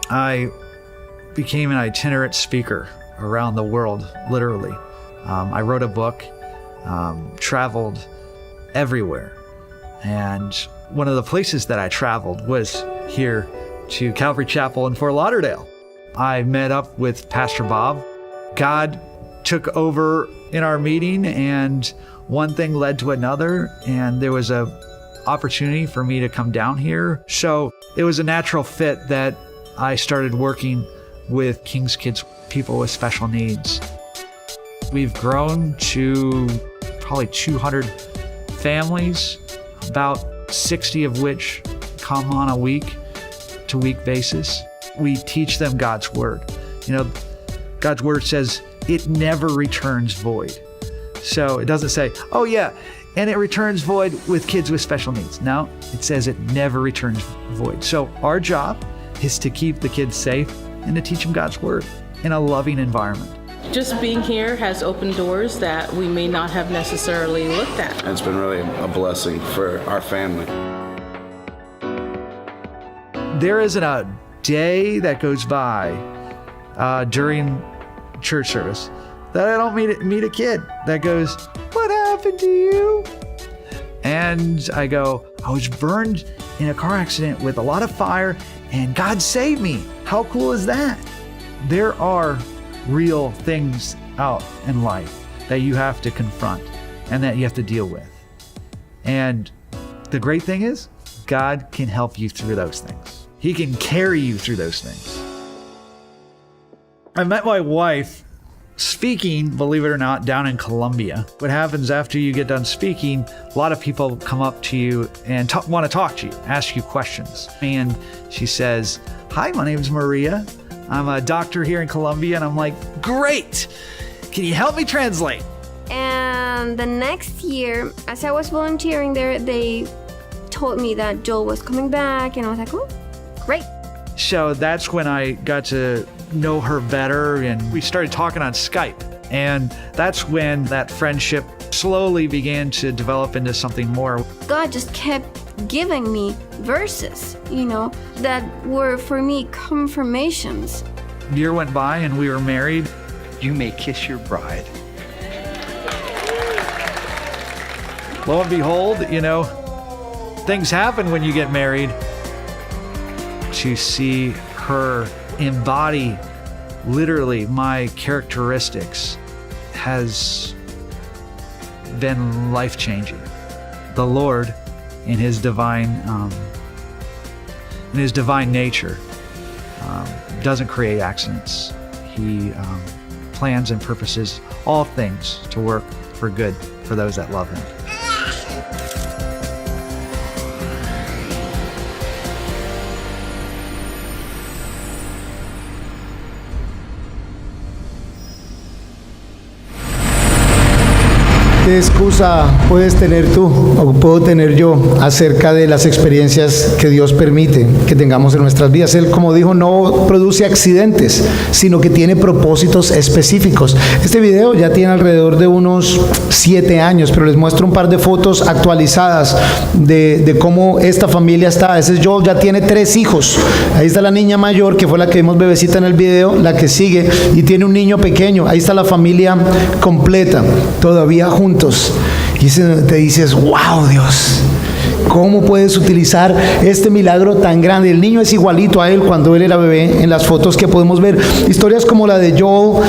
I became an itinerant speaker around the world, literally. I wrote a book, traveled everywhere. And one of the places that I traveled was here to Calvary Chapel in Fort Lauderdale. I met up with Pastor Bob. God took over in our meeting, and one thing led to another, and there was a opportunity for me to come down here. So it was a natural fit that I started working with King's Kids, people with special needs. We've grown to probably 200 families, about 60 of which come on a week-to-week basis. We teach them God's Word. You know, God's Word says it never returns void. So it doesn't say, oh yeah, and it returns void with kids with special needs. No, it says it never returns void. So our job is to keep the kids safe and to teach them God's Word in a loving environment. Just being here has opened doors that we may not have necessarily looked at. It's been really a blessing for our family. There isn't a day that goes by during church service that I don't meet a kid that goes, "What happened to you?" And I go, "I was burned in a car accident with a lot of fire, and God saved me." How cool is that? There are real things out in life that you have to confront and that you have to deal with. And the great thing is, God can help you through those things. He can carry you through those things. I met my wife speaking, believe it or not, down in Colombia. What happens after you get done speaking, a lot of people come up to you and want to talk to you, ask you questions. And she says, "Hi, my name is Maria. I'm a doctor here in Colombia." And I'm like, "Great. Can you help me translate?" And the next year, as I was volunteering there, they told me that Joel was coming back, and I was like, oh, great. So that's when I got to know her better, and we started talking on Skype. And that's when that friendship slowly began to develop into something more. God just kept giving me verses, that were for me confirmations. A year went by and we were married. You may kiss your bride. Lo and behold, things happen when you get married. To see her embody literally my characteristics has been life-changing. The Lord, in His divine nature, doesn't create accidents. He plans and purposes all things to work for good for those that love Him. ¿Qué excusa puedes tener tú o puedo tener yo acerca de las experiencias que Dios permite que tengamos en nuestras vidas? Él, como dijo, no produce accidentes, sino que tiene propósitos específicos. Este video ya tiene alrededor de unos 7 años, pero les muestro un par de fotos actualizadas de cómo esta familia está. Ese es Joel, ya tiene 3 hijos. Ahí está la niña mayor, que fue la que vimos bebecita en el video, la que sigue, y tiene un niño pequeño. Ahí está la familia completa, todavía juntos. Y te dices, wow, Dios, ¿cómo puedes utilizar este milagro tan grande? El niño es igualito a él cuando él era bebé en las fotos que podemos ver. Historias como la de Joel,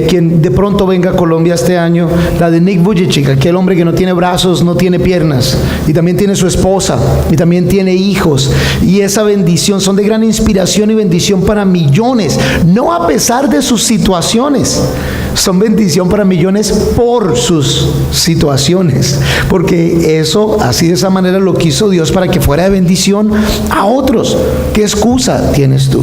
quien de pronto venga a Colombia este año, la de Nick Vujicic, aquel hombre que no tiene brazos, no tiene piernas, y también tiene su esposa, y también tiene hijos, y esa bendición son de gran inspiración y bendición para millones, no a pesar de sus situaciones. Son bendición para millones por sus situaciones, porque eso, así de esa manera lo quiso Dios, para que fuera de bendición a otros. ¿Qué excusa tienes tú?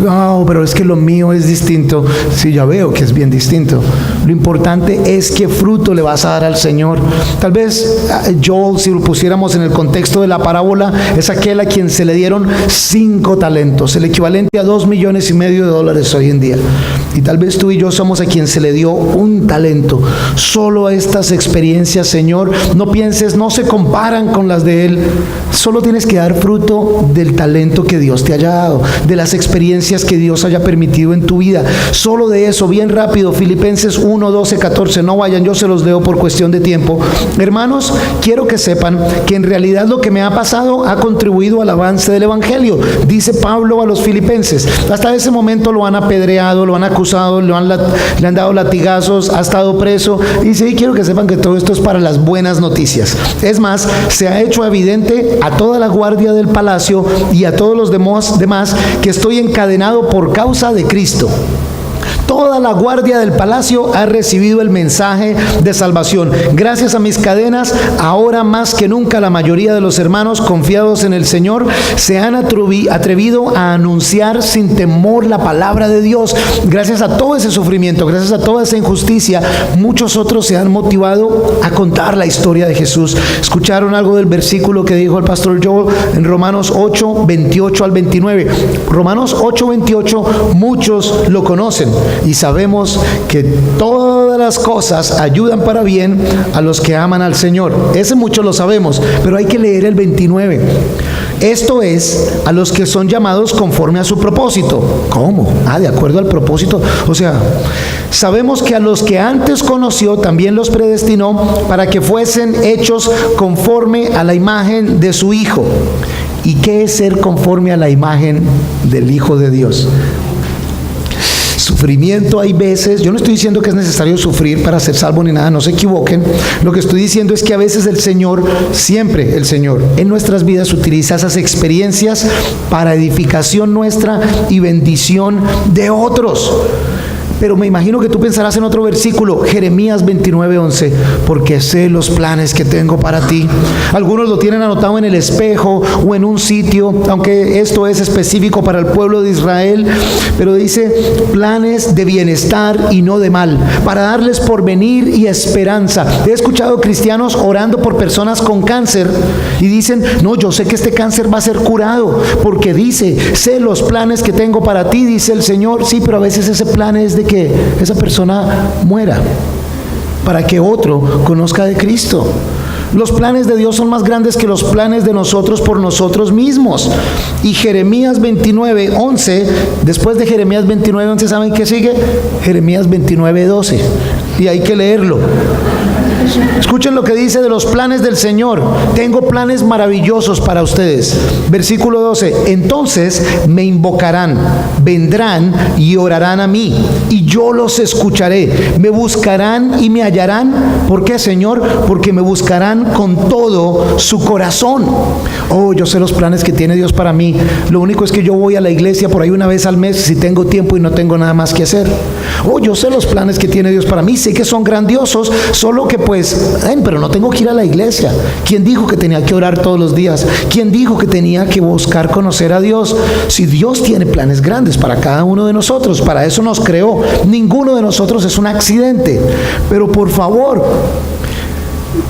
No, pero es que lo mío es distinto. Sí, ya veo que es bien distinto. Lo importante es qué fruto le vas a dar al Señor. Tal vez Joel, si lo pusiéramos en el contexto de la parábola, es aquel a quien se le dieron 5 talentos, el equivalente a $2,5 millones hoy en día. Y tal vez tú y yo somos a quien se le dio 1 talento. Solo estas experiencias, Señor, no pienses, no se comparan con las de Él. Solo tienes que dar fruto del talento que Dios te haya dado, de las experiencias que Dios haya permitido en tu vida. Solo de eso, bien rápido, Filipenses 1, 12, 14. No vayan, yo se los leo por cuestión de tiempo. Hermanos, quiero que sepan que en realidad lo que me ha pasado ha contribuido al avance del Evangelio, dice Pablo a los filipenses. Hasta ese momento lo han apedreado, lo han acusado, le han dado latigazos, ha estado preso. Y sí, quiero que sepan que todo esto es para las buenas noticias. Es más, se ha hecho evidente a toda la guardia del palacio y a todos los demás que estoy encadenado por causa de Cristo. Toda la guardia del palacio ha recibido el mensaje de salvación. Gracias a mis cadenas, ahora más que nunca la mayoría de los hermanos confiados en el Señor se han atrevido a anunciar sin temor la palabra de Dios. Gracias a todo ese sufrimiento, gracias a toda esa injusticia, muchos otros se han motivado a contar la historia de Jesús. ¿Escucharon algo del versículo que dijo el pastor Joel en Romanos 8, 28 al 29? Romanos 8, 28, muchos lo conocen. Y sabemos que todas las cosas ayudan para bien a los que aman al Señor. Ese mucho lo sabemos, pero hay que leer el 29. Esto es, a los que son llamados conforme a su propósito. ¿Cómo? De acuerdo al propósito. O sea, sabemos que a los que antes conoció también los predestinó para que fuesen hechos conforme a la imagen de su Hijo. ¿Y qué es ser conforme a la imagen del Hijo de Dios? Sufrimiento hay veces. Yo no estoy diciendo que es necesario sufrir para ser salvo ni nada, no se equivoquen. Lo que estoy diciendo es que a veces el Señor, siempre el Señor, en nuestras vidas utiliza esas experiencias para edificación nuestra y bendición de otros. Pero me imagino que tú pensarás en otro versículo, Jeremías 29:11, porque sé los planes que tengo para ti. Algunos lo tienen anotado en el espejo o en un sitio, aunque esto es específico para el pueblo de Israel, pero dice planes de bienestar y no de mal, para darles porvenir y esperanza. He escuchado cristianos orando por personas con cáncer y dicen, no, yo sé que este cáncer va a ser curado, porque dice, sé los planes que tengo para ti, dice el Señor. Sí, pero a veces ese plan es de que esa persona muera para que otro conozca de Cristo. Los planes de Dios son más grandes que los planes de nosotros por nosotros mismos. Y Jeremías 29:11, después de Jeremías 29:11, ¿saben qué sigue? Jeremías 29:12. Y hay que leerlo. Escuchen lo que dice de los planes del Señor. Tengo planes maravillosos para ustedes. Versículo 12. Entonces me invocarán, vendrán y orarán a mí, y yo los escucharé. Me buscarán y me hallarán. ¿Por qué, Señor? Porque me buscarán con todo su corazón. Oh, yo sé los planes que tiene Dios para mí. Lo único es que yo voy a la iglesia por ahí una vez al mes si tengo tiempo y no tengo nada más que hacer. Oh, yo sé los planes que tiene Dios para mí. Sé que son grandiosos, solo que pero no tengo que ir a la iglesia. ¿Quién dijo que tenía que orar todos los días? ¿Quién dijo que tenía que buscar conocer a Dios? Si Dios tiene planes grandes para cada uno de nosotros, para eso nos creó. Ninguno de nosotros es un accidente. Pero por favor,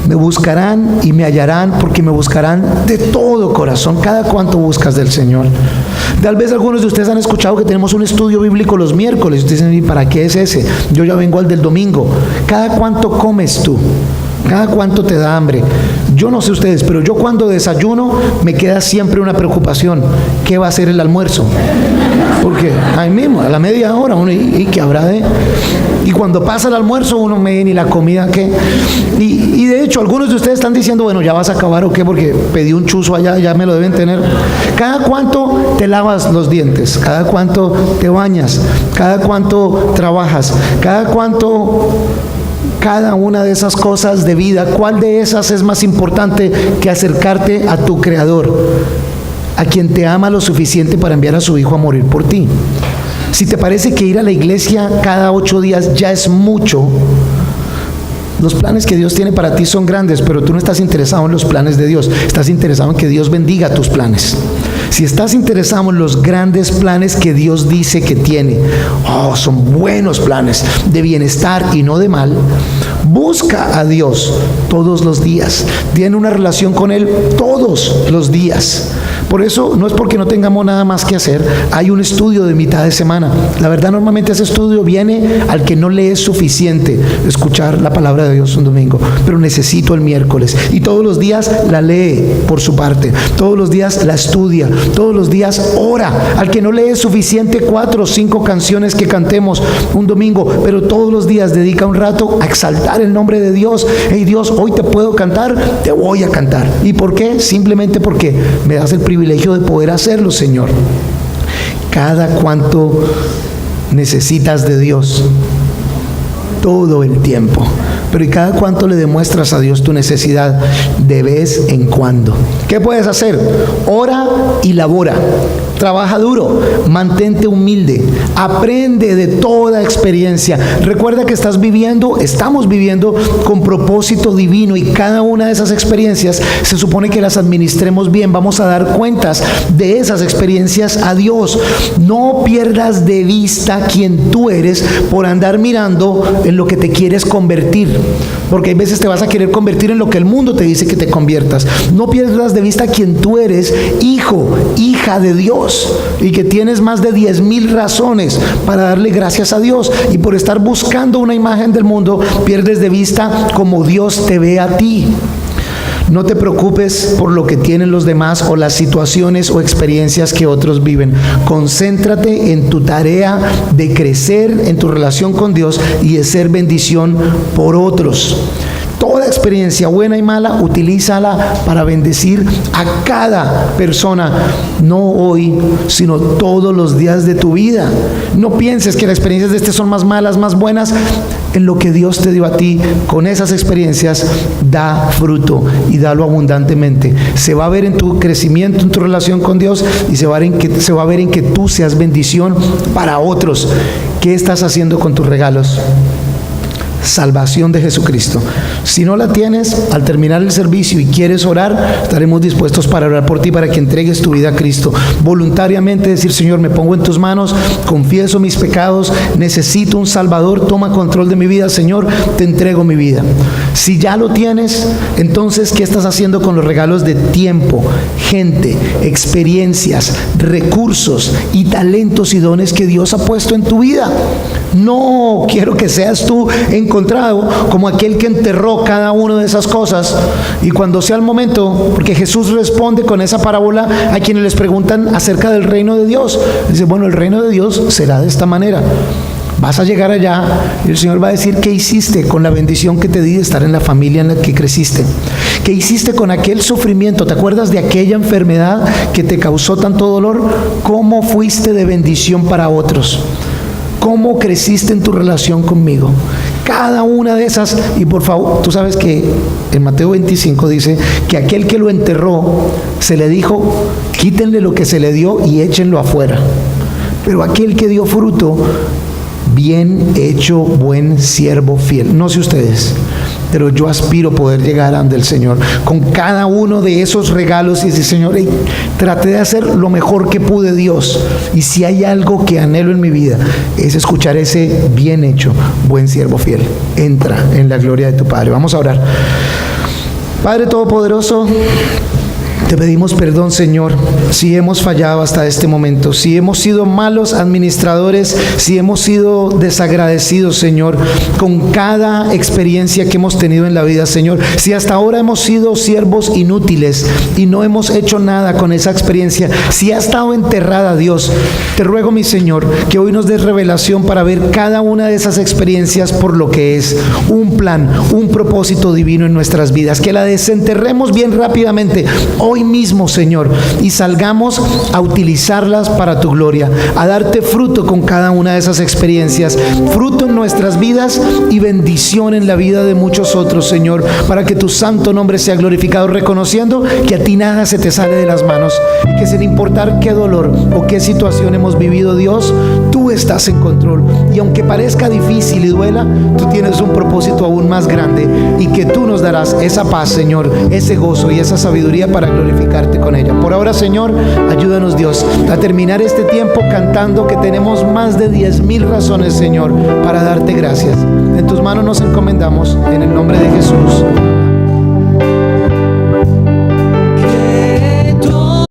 me buscarán y me hallarán, porque me buscarán de todo corazón. ¿Cada cuánto buscas del Señor? Tal vez algunos de ustedes han escuchado que tenemos un estudio bíblico los miércoles. Ustedes dicen, ¿y para qué es ese? Yo ya vengo al del domingo. ¿Cada cuánto comes tú? ¿Cada cuánto te da hambre? Yo no sé ustedes, pero yo cuando desayuno me queda siempre una preocupación. ¿Qué va a ser el almuerzo? Porque ahí mismo, a la media hora, uno, ¿y qué habrá de? Y cuando pasa el almuerzo, uno me ni la comida, ¿qué? Y de hecho, algunos de ustedes están diciendo, bueno, ¿ya vas a acabar o qué? Porque pedí un chuzo allá, ya me lo deben tener. ¿Cada cuánto te lavas los dientes? ¿Cada cuánto te bañas? ¿Cada cuánto trabajas? ¿Cada cuánto? Cada una de esas cosas de vida, ¿cuál de esas es más importante que acercarte a tu Creador, a quien te ama lo suficiente para enviar a su Hijo a morir por ti? Si te parece que ir a la iglesia cada 8 días ya es mucho, los planes que Dios tiene para ti son grandes, pero tú no estás interesado en los planes de Dios, estás interesado en que Dios bendiga tus planes. Si estás interesado en los grandes planes que Dios dice que tiene, son buenos planes de bienestar y no de mal, busca a Dios todos los días, tiene una relación con Él todos los días. Por eso no es porque no tengamos nada más que hacer, hay un estudio de mitad de semana. La verdad, normalmente ese estudio viene al que no le es suficiente escuchar la palabra de Dios un domingo, pero necesito el miércoles, y todos los días la lee por su parte, todos los días la estudia, todos los días ora. Al que no le es suficiente 4 o 5 canciones que cantemos un domingo, pero todos los días dedica un rato a exaltar el nombre de Dios. Hey Dios, hoy te puedo cantar, te voy a cantar. ¿Y por qué? Simplemente porque me das el privilegio de poder hacerlo, Señor. Cada cuánto necesitas de Dios, todo el tiempo. Pero ¿y cada cuánto le demuestras a Dios tu necesidad? De vez en cuando. ¿Qué puedes hacer? Ora y labora. Trabaja duro, mantente humilde, aprende de toda experiencia. Recuerda que estamos viviendo con propósito divino, y cada una de esas experiencias se supone que las administremos bien. Vamos a dar cuentas de esas experiencias a Dios. No pierdas de vista quién tú eres por andar mirando en lo que te quieres convertir, porque hay veces te vas a querer convertir en lo que el mundo te dice que te conviertas. No pierdas de vista quién tú eres, hijo, hija de Dios, y que tienes más de 10,000 razones para darle gracias a Dios, y por estar buscando una imagen del mundo pierdes de vista cómo Dios te ve a ti. No te preocupes por lo que tienen los demás o las situaciones o experiencias que otros viven. Concéntrate en tu tarea de crecer en tu relación con Dios y de ser bendición por otros. Toda experiencia, buena y mala, utilízala para bendecir a cada persona, no hoy, sino todos los días de tu vida. No pienses que las experiencias de este son más malas, más buenas. En lo que Dios te dio a ti, con esas experiencias, da fruto y dalo abundantemente. Se va a ver en tu crecimiento, en tu relación con Dios, y se va a ver en que tú seas bendición para otros. ¿Qué estás haciendo con tus regalos? Salvación de Jesucristo. Si no la tienes, al terminar el servicio y quieres orar, estaremos dispuestos para orar por ti, para que entregues tu vida a Cristo. Voluntariamente decir: Señor, me pongo en tus manos, confieso mis pecados, necesito un Salvador, toma control de mi vida, Señor, te entrego mi vida. Si ya lo tienes, entonces, ¿qué estás haciendo con los regalos de tiempo, gente, experiencias, recursos y talentos y dones que Dios ha puesto en tu vida? No quiero que seas tú encontrado como aquel que enterró cada una de esas cosas, y cuando sea el momento, porque Jesús responde con esa parábola a quienes les preguntan acerca del reino de Dios, dice: bueno, el reino de Dios será de esta manera. Vas a llegar allá y el Señor va a decir: ¿qué hiciste con la bendición que te di de estar en la familia en la que creciste? ¿Qué hiciste con aquel sufrimiento? ¿Te acuerdas de aquella enfermedad que te causó tanto dolor? ¿Cómo fuiste de bendición para otros? ¿Cómo creciste en tu relación conmigo? Cada una de esas. Y por favor, tú sabes que en Mateo 25 dice que aquel que lo enterró, se le dijo: quítenle lo que se le dio y échenlo afuera. Pero aquel que dio fruto: bien hecho, buen siervo fiel. No sé ustedes, pero yo aspiro poder llegar ante el Señor con cada uno de esos regalos y decir: Señor, traté de hacer lo mejor que pude, Dios, y si hay algo que anhelo en mi vida, es escuchar ese: bien hecho, buen siervo fiel. Entra en la gloria de tu Padre. Vamos a orar. Padre Todopoderoso, te pedimos perdón, Señor, si hemos fallado hasta este momento, si hemos sido malos administradores, si hemos sido desagradecidos, Señor, con cada experiencia que hemos tenido en la vida, Señor. Si hasta ahora hemos sido siervos inútiles y no hemos hecho nada con esa experiencia, si ha estado enterrada, Dios, te ruego, mi Señor, que hoy nos des revelación para ver cada una de esas experiencias por lo que es: un plan, un propósito divino en nuestras vidas, que la desenterremos bien rápidamente hoy mismo, Señor, y salgamos a utilizarlas para tu gloria, a darte fruto con cada una de esas experiencias, fruto en nuestras vidas y bendición en la vida de muchos otros, Señor, para que tu santo nombre sea glorificado, reconociendo que a ti nada se te sale de las manos y que sin importar qué dolor o qué situación hemos vivido, Dios, tú estás en control, y aunque parezca difícil y duela, tú tienes un propósito aún más grande, y que tú nos darás esa paz, Señor, ese gozo y esa sabiduría para glorificarte con ella. Por ahora, Señor, ayúdanos, Dios, a terminar este tiempo cantando que tenemos más de 10,000 razones, Señor, para darte gracias. En tus manos nos encomendamos, en el nombre de Jesús.